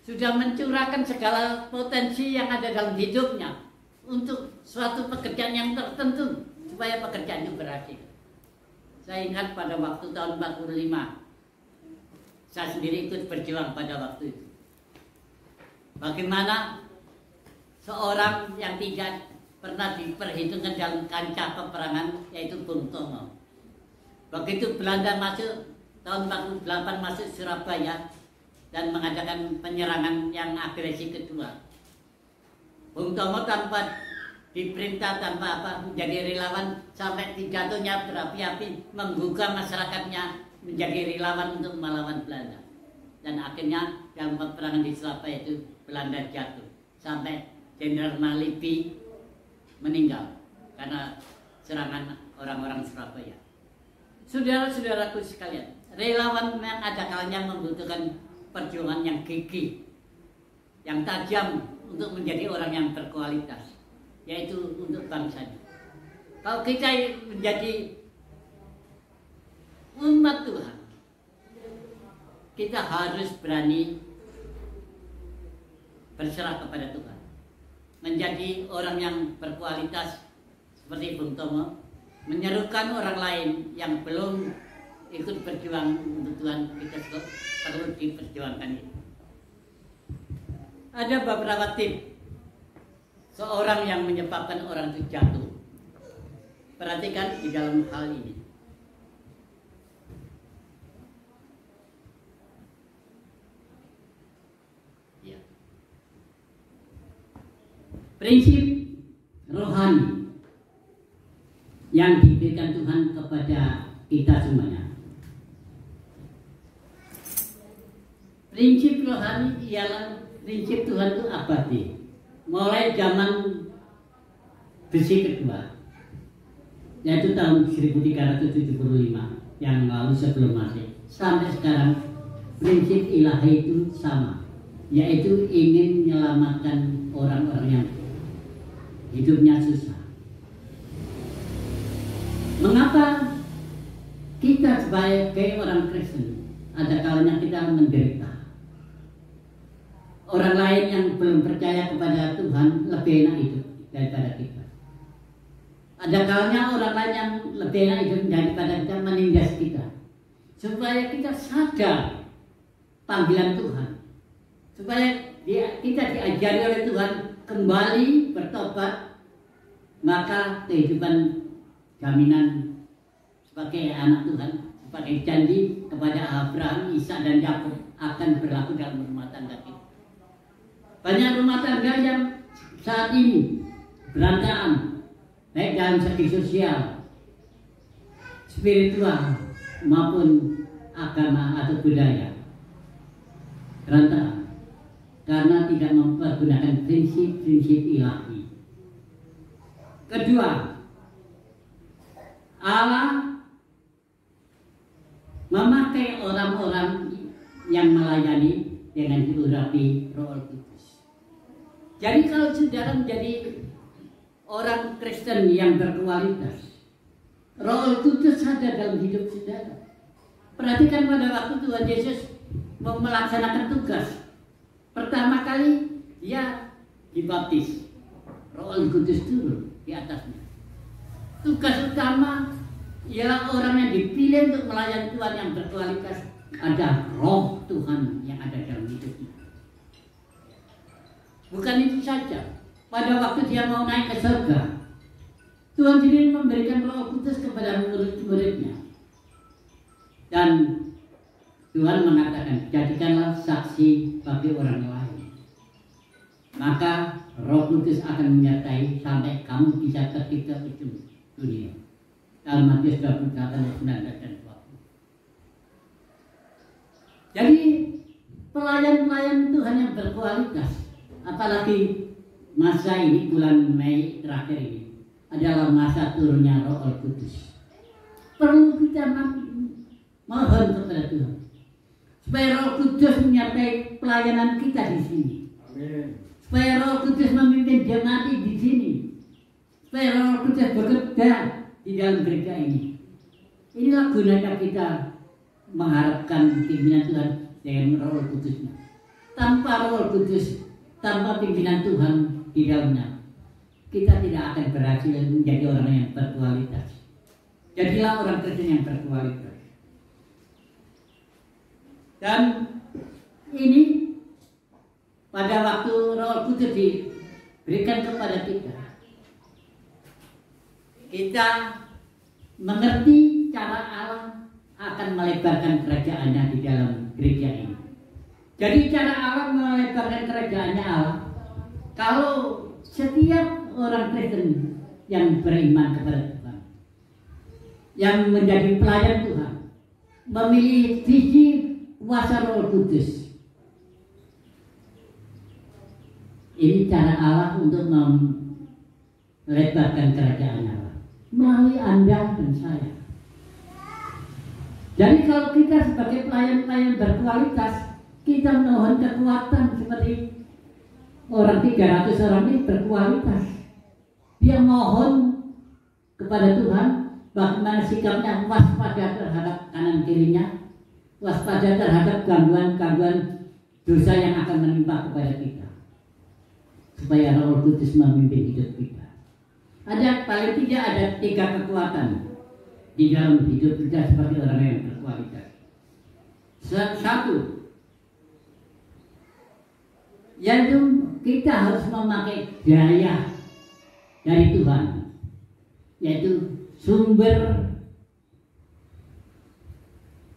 sudah mencurahkan segala potensi yang ada dalam hidupnya untuk suatu pekerjaan yang tertentu supaya pekerjaan itu berhasil. Saya ingat pada waktu tahun 45, saya sendiri ikut berjuang pada waktu itu. Bagaimana seorang yang tidak pernah diperhitungkan dalam kancah peperangan, yaitu Bung Tomo. Begitu Belanda masuk tahun 48 masuk Surabaya dan mengadakan penyerangan yang agresi kedua, Bung Tomo tanpa diperintah, tanpa apa, menjadi relawan sampai pidatonya berapi-api menggugah masyarakatnya menjadi relawan untuk melawan Belanda. Dan akhirnya dalam peperangan di Surabaya itu Belanda jatuh sampai Jenderal Malipi meninggal karena serangan orang-orang Surabaya. Saudara-saudaraku sekalian, relawan yang ada kalanya membutuhkan perjuangan yang gigih, yang tajam untuk menjadi orang yang berkualitas, yaitu untuk bangsanya. Kalau kita menjadi umat Tuhan, kita harus berani berserah kepada Tuhan, menjadi orang yang berkualitas seperti Bung Tomo, menyerukan orang lain yang belum ikut berjuang untuk Tuhan. Kita perlu diperjuangkan itu. Ada beberapa tips seorang yang menyebabkan orang itu jatuh. Perhatikan di dalam hal ini. Ya. Prinsip rohani yang diberikan Tuhan kepada kita semuanya. Prinsip rohani ialah prinsip Tuhan itu abadi. Mulai zaman besi kedua, yaitu tahun 1375 yang lalu sebelum Masehi, sampai sekarang prinsip ilahi itu sama, yaitu ingin menyelamatkan orang-orang yang hidupnya susah. Mengapa kita sebagai orang Kristen ada kalanya kita menderita? Orang lain yang belum percaya kepada Tuhan lebih enak hidup daripada kita. Ada kalanya orang lain yang lebih enak hidup daripada kita menindas kita, supaya kita sadar panggilan Tuhan, supaya kita diajari oleh Tuhan kembali bertobat, maka kehidupan jaminan sebagai anak Tuhan, sebagai janji kepada Abraham, Ishak dan Yakub akan berlaku dalam rumah tangga kita. Banyak rumah tangga yang saat ini berantakan, baik dalam segi sosial, spiritual maupun agama atau budaya. Berantakan karena tidak mempergunakan prinsip-prinsip ilahi. Kedua, Allah memakai orang-orang yang melayani dengan diurapi Roh Kudus. Jadi kalau saudara menjadi orang Kristen yang berkualitas, Roh Kudus ada dalam hidup saudara. Perhatikan pada waktu Tuhan Yesus mau melaksanakan tugas, pertama kali dia dibaptis, Roh Kudus turun di atasnya. Tugas utama ialah orang yang dipilih untuk melayani Tuhan yang berkualitas, ada Roh Tuhan yang ada dalam hidupnya. Bukan itu saja, pada waktu dia mau naik ke surga, Tuhan sendiri memberikan Roh Kudus kepada murid-muridnya. Dan Tuhan mengatakan, jadikanlah saksi bagi orang lain. Maka Roh Kudus akan menyertai sampai kamu bisa pergi ke ujung dunia. Dalam Matius 28 ayat 19 dan 20. Jadi pelayan-pelayan Tuhan yang berkualitas, apalagi masa ini bulan Mei terakhir ini adalah masa turunnya Roh Kudus. Perlu kita mohon kepada Tuhan supaya Roh Kudus menyertai pelayanan kita di sini. Amin. Supaya Roh Kudus memimpin jemaat di sini. Supaya Roh Kudus bekerja di dalam gereja ini. Inilah gunanya kita mengharapkan pimpinan Tuhan dengan Roh Kudusnya. Tanpa Roh Kudus, tanpa pimpinan Tuhan di dalamnya, kita tidak akan berhasil menjadi orang yang berkualitas. Jadilah orang Kristen yang berkualitas. Dan ini pada waktu Roh Kudus diberikan kepada kita mengerti cara Allah akan melebarkan kerajaannya di dalam gereja ini. Jadi cara Allah melebarkan kerajaannya Allah, kalau setiap orang Kristen yang beriman kepada Tuhan, yang menjadi pelayan Tuhan, memilih visi kuasa Roh Kudus. Ini cara Allah untuk melebarkan kerajaan Allah melalui Anda dan saya. Jadi kalau kita sebagai pelayan-pelayan berkualitas, kita mohon kekuatan seperti orang 300 orang ini berkualitas. Dia mohon kepada Tuhan bagaimana sikapnya, waspada terhadap kanan kirinya, waspada terhadap gangguan-gangguan dosa yang akan menimpa kepada kita, supaya Roh Kudus memimpin hidup kita. Ada paling tidak ada 3 kekuatan di dalam hidup kita sebagai orang yang berkualitas. Satu, yaitu kita harus memakai daya dari Tuhan, yaitu sumber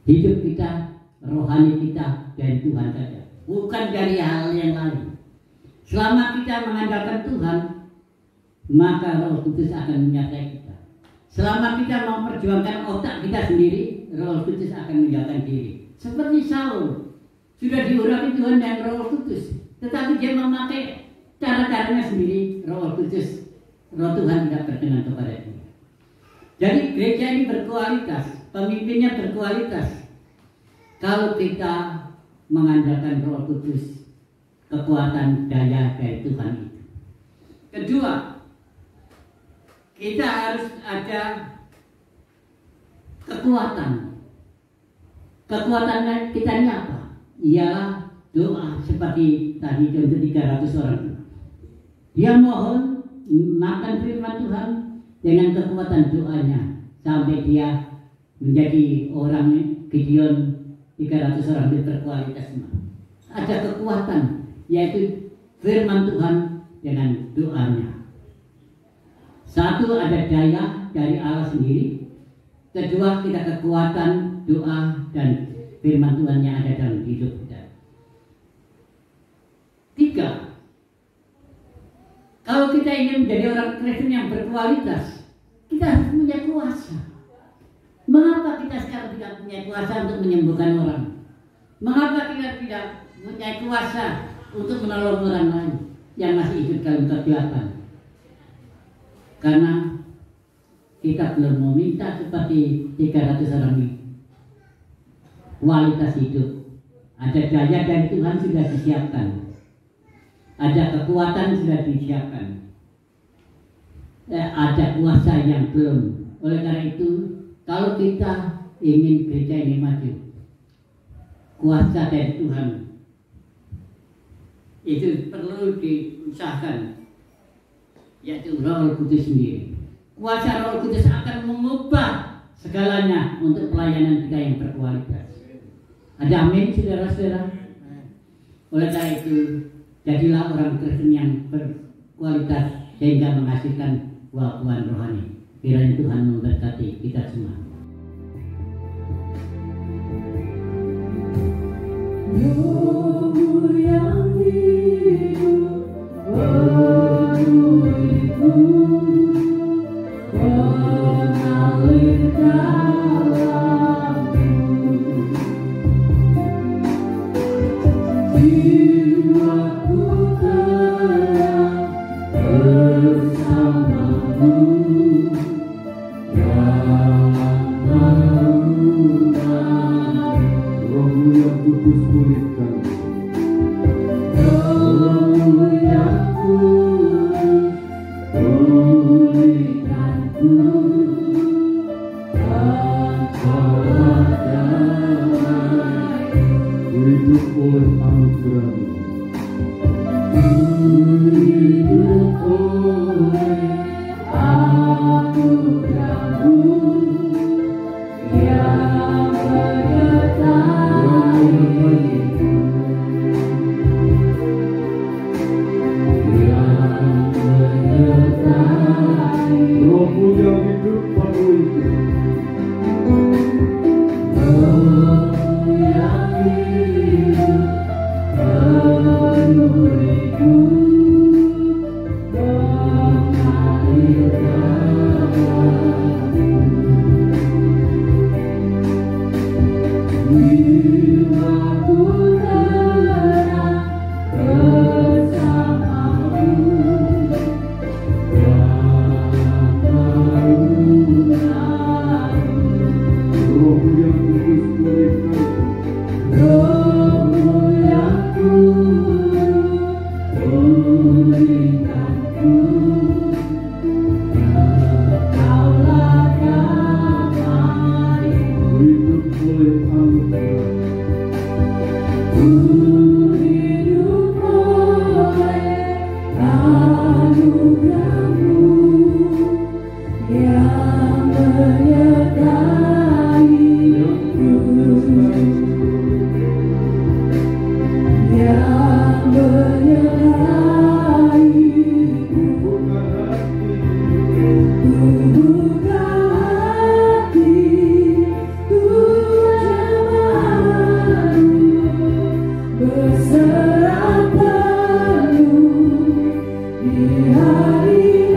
hidup kita, rohani kita dari Tuhan saja, bukan dari hal yang lain. Selama kita mengandalkan Tuhan, maka Roh Kudus akan menyertai kita. Selama kita memperjuangkan otak kita sendiri, Roh Kudus akan menjauhkan diri. Seperti Saul, sudah diurapi Tuhan dan Roh Kudus, tetapi dia memakai cara-caranya sendiri. Roh Kudus, Roh Tuhan tidak berkenan kepada dia. Jadi gereja ini berkualitas, pemimpinnya berkualitas. Kalau kita mengandalkan Roh Kudus, kekuatan daya dari Tuhan itu. Kedua, kita harus ada kekuatan. Kekuatan kita ini apa? Ialah doa, seperti tadi contoh 300 orang. Dia mohon makan firman Tuhan dengan kekuatan doanya sampai dia menjadi orang Gideon 300 orang yang berkualitas. Ada kekuatan, yaitu firman Tuhan dengan doanya. Satu, ada daya dari Allah sendiri. Kedua, kita kekuatan doa dan firman Tuhan yang ada dalam hidup kita. 3, kalau kita ingin menjadi orang Kristen yang berkualitas, kita harus punya kuasa. Mengapa kita sekarang tidak punya kuasa untuk menyembuhkan orang? Mengapa kita tidak punya kuasa untuk menolong orang lain yang masih hidup dalam kegelapan? Karena kita belum meminta seperti 300 orang ini. Kualitas hidup, ada daya dari Tuhan sudah disiapkan, ada kekuatan sudah disiapkan, ada kuasa yang belum. Oleh karena itu, kalau kita ingin gereja ini maju, kuasa dari Tuhan itu perlu diusahakan, yaitu Roh Kudus sendiri. Kuasa Roh Kudus akan mengubah segalanya untuk pelayanan kita yang berkualitas. Ada amin, saudara-saudara? Oleh karena itu, jadilah orang Kristen yang berkualitas sehingga menghasilkan buah-buahan rohani. Kiranya Tuhan memberkati kita semua. Rohmu yang hidup penuhiku, mengalir dalamku, jiwaku terang bersamamu, dalam naungan Rohmu yang kudus pulihkan, Rohmu yang kudus pulihkanku, Engkaulah damai, ku hidup oleh anugerah-Mu, ku hidup oleh anugerah-Mu yang Rohmu yang hidup penuhiku, Rohmu yang hidup penuhiku, mengalir dalamku, jiwaku terang bersamamu, Rohmu yang kudus pulihkan, Rohmu yang kudus pulihkanku, Engkaulah damai, ku hidup oleh anugerah-Mu, ku hidup oleh anugerah-Mu yang menyertai ku, yang menyertai ku, buka hati jemaat-Mu, berserah penuh di hari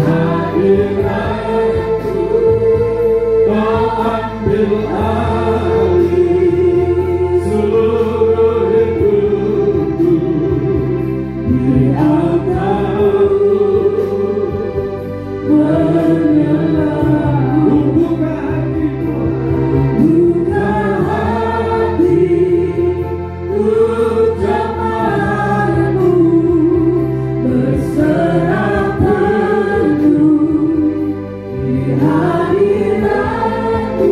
hadiratku kau ambil alih seluruh hidupku. Biarkanku menyelam. Buka hatiku, buka hatiku, jamaahmu berserah penuh di hadiratku.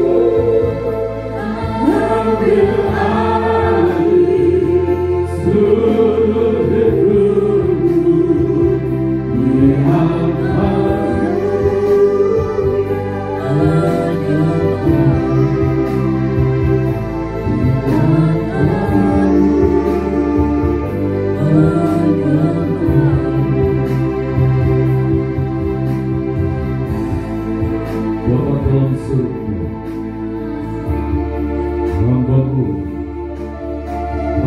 Ambil alih seluruh hidupku. Bapa dalam surga, hamba-Mu,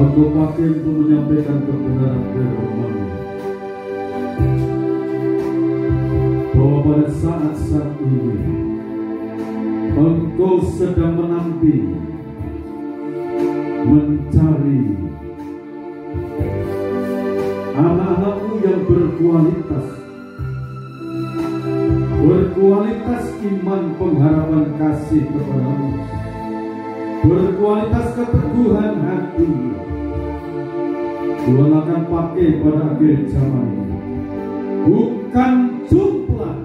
Engkau pakai untuk menyampaikan kebenaran firman-Mu, bahwa pada saat-saat ini Engkau sedang menanti, mencari anak-anak-Mu yang berkualitas iman, pengharapan kasih kepada-Mu, berkualitas keteguhan hati. Tuhan akan pakai pada akhir zaman ini, bukan jumlah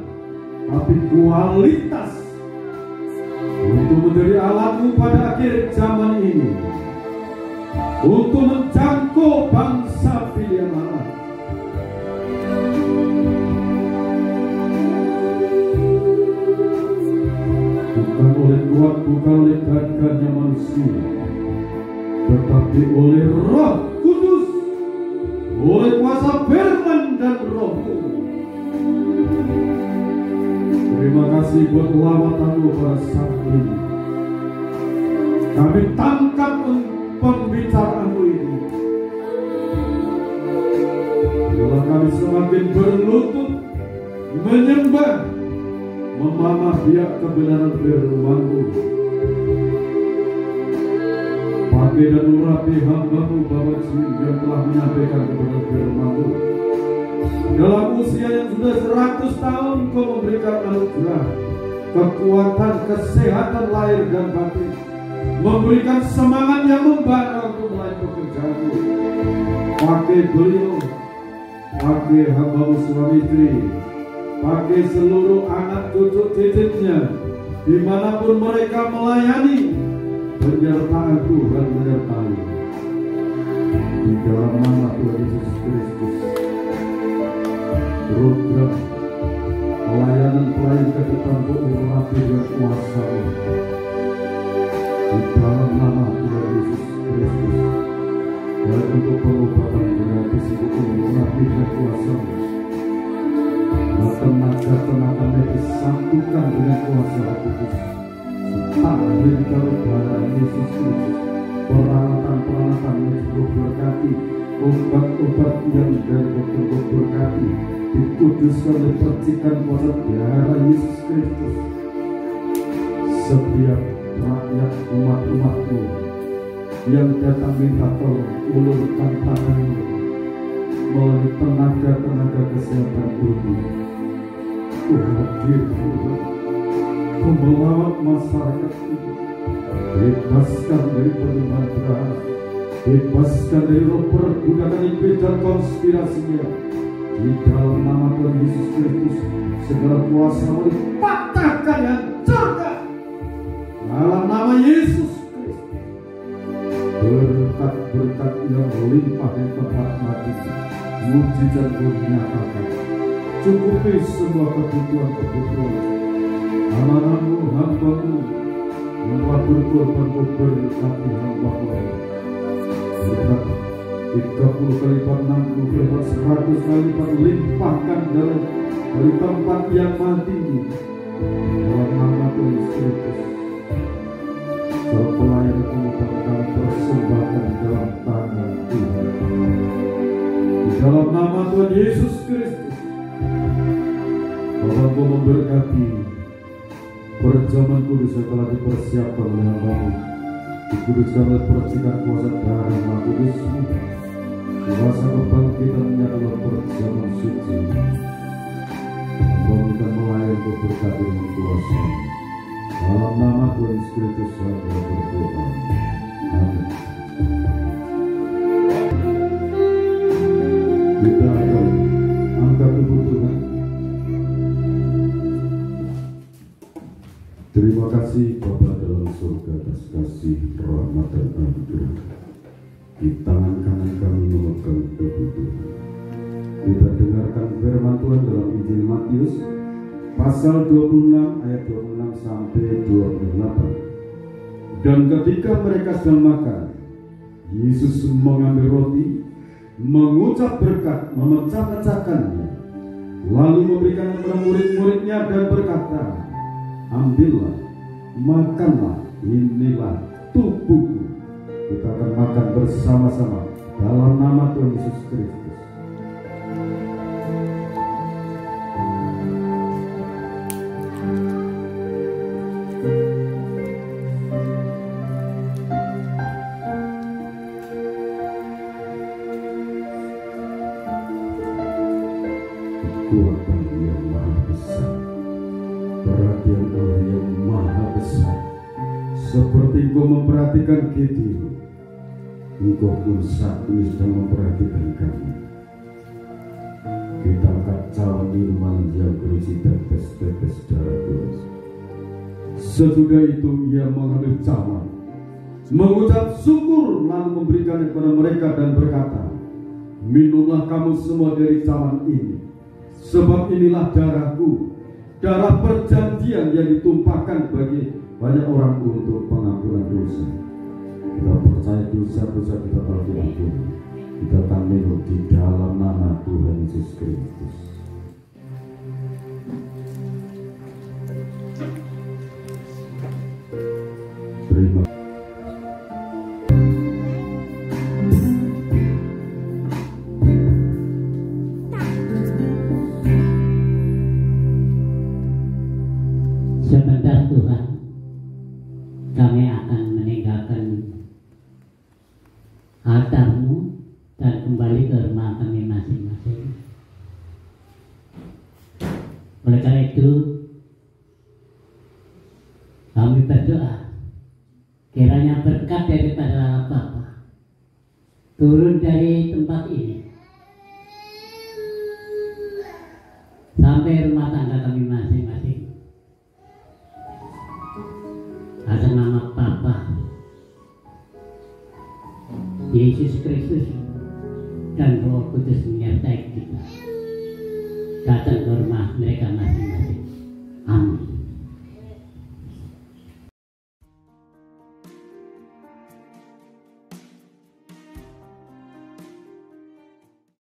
tapi kualitas, untuk menjadi alat-Mu pada akhir zaman ini, untuk menjangkau bangsa pilihan Allah. Bukan oleh kuat, bukan oleh gagahnya manusia, tetapi oleh Roh Kudus, oleh kuasa firman dan Roh-Mu. Terima kasih buat lawatan-Mu pada saat ini. Kami tangkap pembicaraan-Mu ini. Biarlah kami semakin berlutut, menyembah, memamah biak kebenaran firman-Mu. Pakai dan urapi hamba-Mu Bapak yang telah menyampaikan kebenaran firman-Mu. Dalam usia yang sudah 100 tahun Kau memberikan anugerah, kekuatan, kesehatan lahir dan batin, memberikan semangat yang membara untuk mulai pekerjaan-Mu. Pakai beliau, pakai hamba-Mu suami istri, pakai seluruh anak cucu cicitnya, dimanapun mereka melayani, penyertaan Tuhan menyertai. Di dalam nama Tuhan Yesus Kristus, program pelayanan ke depan urapi dan kuasa di dalam nama Tuhan Yesus Kristus, baik untuk pengobatan gratis untuk urapi dan kuasa, tenaga medis satukan dengan kuasa Kudus. Tahlil kalau darah Yesus Kristus, peralatan yang berkati, obat-obat yang dari dokter berkati, dikuduskan oleh percikan kuasa darah Yesus Kristus. Setiap rakyat umat-umat-Mu yang datang minta tolong, ulurkan tangan-Mu melalui tenaga kesehatan ini. Hadir Tuhan, melawat masyarakat ini, bebaskan dari penerimaan berhala, bebaskan dari roh perbudakan iblis dan konspirasinya. Di dalam nama Tuhan Yesus Kristus, segala kuasa dipatahkan dan hancurkan dalam nama Yesus Kristus. Berkat-berkat yang melimpah di tempat mati, mujizat menyatakan, cukupi semua kebutuhan anak-Mu, hamba-Mu yang telah berkorban berkati hamba-Mu. Berkat 30 kali lipat, 60 kali lipat, 100 kali lipat, limpahkan dari tempat yang mati ini. Dalam nama Tuhan Yesus Kristus, pelayanan pengobatan kami persembahkan dalam tangan Tuhan. Di dalam nama Tuhan Yesus Kristus, Engkau memberkati perjamuan kudus yang telah dipersiapkan oleh hamba-Mu, dikuduskan oleh percikan kuasa darah yang Maha Kudus-Mu. Kuasa kebangkitannya adalah perjamuan suci. Engkau akan melayani Engkau berkati dengan kuasa. Dalam nama Tuhan Yesus Kristus saya berdoa. Amin. Kita akan angkat tubuh Tuhan. Terima kasih Bapa dalam surga atas kasih, rahmat dan anugerah. Di tangan kanan kami memegang tubuh Tuhan. Kita dengarkan firman Tuhan dalam Injil Matius pasal 26 ayat 26 sampai 28. Dan ketika mereka sedang makan, Yesus mengambil roti, mengucap berkat, memecah-pecahkannya, lalu memberikan kepada murid-muridnya dan berkata, ambillah, makanlah, inilah tubuhku. Kita akan makan bersama-sama dalam nama Tuhan Yesus Kristus. Kekuatan yang maha besar, perhatian Allah yang maha besar, seperti Engkau memperhatikan Gideon, Engkau pun saat ini sedang memperhatikan kami. Kita angkat cawan minuman yang berisi tetes-tetes darah Tuhan. Sesudah itu ia mengambil cawan, mengucap syukur, lalu memberikannya kepada mereka dan berkata, minumlah kamu semua dari cawan ini, sebab inilah darahku, darah perjanjian yang ditumpahkan bagi banyak orang untuk pengampunan dosa. Kita percaya dosa-dosa kita telah diampuni. Kita akan minum di dalam nama Tuhan Yesus Kristus. Terima kasih. Sebentar Tuhan, kami akan meninggalkan altar-Mu dan kembali ke rumah kami masing-masing. Oleh karena itu, kami berdoa, kiranya berkat daripada Bapa turun dari tempat ini sampai rumah tangga kami